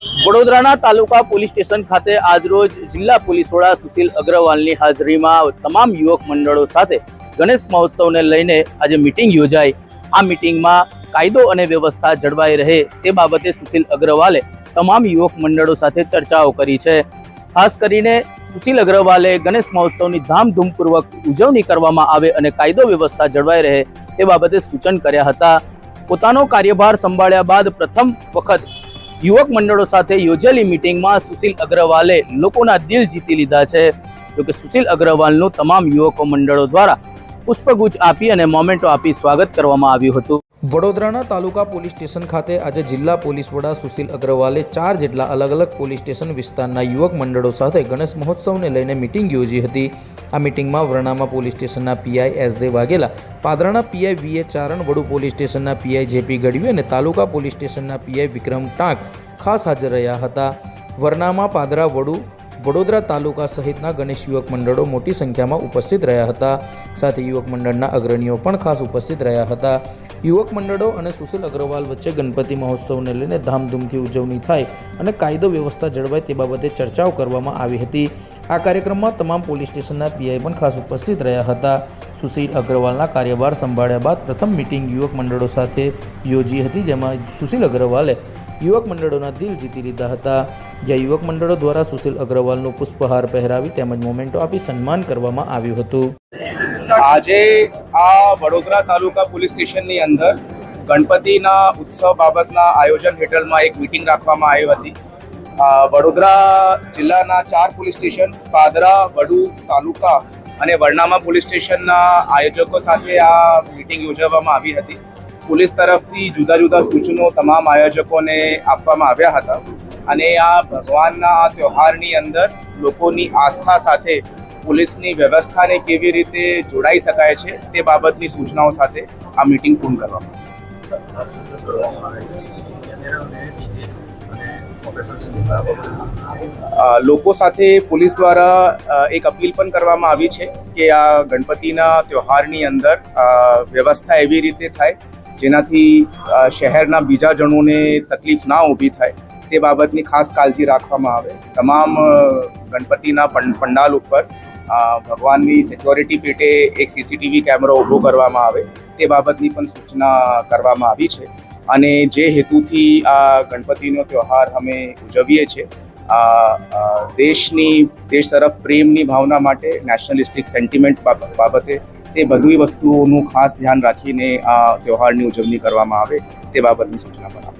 વડોદરાના તાલુકા police station ખાતે આજરોજ જિલ્લા પોલીસ વડા સુશીલ અગ્રવાલની હાજરીમાં તમામ યુવક મંડળો સાથે ગણેશ મહોત્સવને લઈને આજે મીટિંગ યોજાઈ। આ મીટિંગમાં કાયદો અને વ્યવસ્થા જળવાઈ રહે તે બાબતે સુશીલ અગ્રવાલે તમામ યુવક મંડળો સાથે ચર્ચાઓ કરી છે। ખાસ કરીને સુશીલ અગ્રવાલે ગણેશ મહોત્સવની ધામધૂમપૂર્વક ઉજવણી કરવામાં આવે અને કાયદો વ્યવસ્થા જળવાઈ રહે તે બાબતે સૂચન કર્યા હતા। પોતાનો કાર્યભાર સંભાળ્યા બાદ પ્રથમ વખત યુવક મંડળો સાથે યોજેલી મીટિંગમાં સુશીલ અગ્રવાલે લોકોના દિલ જીતી લીધા છે। જોકે સુશીલ અગ્રવાલનું તમામ યુવકો મંડળો દ્વારા પુષ્પગુચ્છ આપી અને મોમેન્ટો આપી સ્વાગત કરવામાં આવ્યું હતું। વડોદરાના તાલુકા પોલીસ સ્ટેશન ખાતે આજે જિલ્લા પોલીસ વડા સુશીલ અગ્રવાલે 4 જેટલા અલગ અલગ પોલીસ સ્ટેશન વિસ્તારના યુવક મંડળો સાથે ગણેશ મહોત્સવને લઈને મીટિંગ યોજી હતી। આ મીટિંગમાં વરણામા પોલીસ સ્ટેશનના પીઆઈ એસ.જે. વાઘેલા, પાદરાના પીઆઈ વી.એ. ચારણ, વડુ પોલીસ સ્ટેશનના પીઆઈ જે.પી. ગઢવી અને તાલુકા પોલીસ સ્ટેશનના પીઆઈ વિક્રમ ટાંક ખાસ હાજર રહ્યા હતા। વરનામા, પાદરા, વડોદરા તાલુકા સહિતના ગણેશ યુવક મંડળો મોટી સંખ્યામાં ઉપસ્થિત રહ્યા હતા। સાથે યુવક મંડળના અગ્રણીઓ પણ ખાસ ઉપસ્થિત રહ્યા હતા। યુવક મંડળો અને સુશીલ અગ્રવાલ વચ્ચે ગણપતિ મહોત્સવને લઈને ધામધૂમથી ઉજવણી થાય અને કાયદો વ્યવસ્થા જળવાય તે બાબતે ચર્ચાઓ કરવામાં આવી હતી। આ કાર્યક્રમમાં તમામ પોલીસ સ્ટેશનના પીઆઈ પણ ખાસ ઉપસ્થિત રહ્યા હતા। સુશીલ અગ્રવાલના કાર્યભાર સંભાળ્યા બાદ પ્રથમ મીટિંગ યુવક મંડળો સાથે યોજી હતી, જેમાં સુશીલ અગ્રવાલે યુવક મંડળોના દિલ જીતી લીધા હતા। જ્યાં યુવક મંડળો દ્વારા સુશીલ અગ્રવાલનું પુષ્પહાર પહેરાવી તેમજ મોમેન્ટો આપી સન્માન કરવામાં આવ્યું હતું। આજે આ વડોદરા તાલુકા પોલીસ સ્ટેશનની અંદર ગણપતિના ઉત્સવ બાબતના આયોજન હેઠળમાં એક મીટિંગ રાખવામાં આવી હતી। વડોદરા જિલ્લાના 4 પોલીસ સ્ટેશન, પાદરા, વડુ તાલુકા અને વરણામા પોલીસ સ્ટેશનના આયોજકો સાથે આ મીટિંગ યોજવામાં આવી હતી। પોલીસ તરફથી જુદા જુદા સૂચનો તમામ આયોજકોને આપવામાં આવ્યા હતા અને આ ભગવાનના આ તહેવારની અંદર લોકોની આસ્થા સાથે પોલીસની વ્યવસ્થાને કેવી રીતે જોડાઈ શકાય છે તે બાબતની સૂચનાઓ સાથે આ મીટિંગ પૂર્ણ કરવામાં આવી। લોકો સાથે પોલીસ દ્વારા એક અપીલ પણ કરવામાં આવી છે કે આ ગણપતિના તહેવારની અંદર વ્યવસ્થા એવી રીતે થાય જેનાથી શહેરના બીજા જણોને તકલીફ ના ઊભી થાય તે બાબતની ખાસ કાળજી રાખવામાં આવે। તમામ ગણપતિના પંડાલ ઉપર ભગવાનની સિક્યોરિટી પેટે એક સીસીટીવી કેમેરો ઊભો કરવામાં આવે તે બાબતની પણ સૂચના કરવામાં આવી છે। અને જે હેતુથી આ ગણપતિનો તહેવાર અમે ઉજવીએ છીએ, દેશ તરફ પ્રેમની ભાવના માટે, નેશનલિસ્ટિક સેન્ટિમેન્ટ બાબતે તે બધી વસ્તુઓનું ખાસ ધ્યાન રાખીને આ તહેવારની ઉજવણી કરવામાં આવે તે બાબતની સૂચના પણ આપવામાં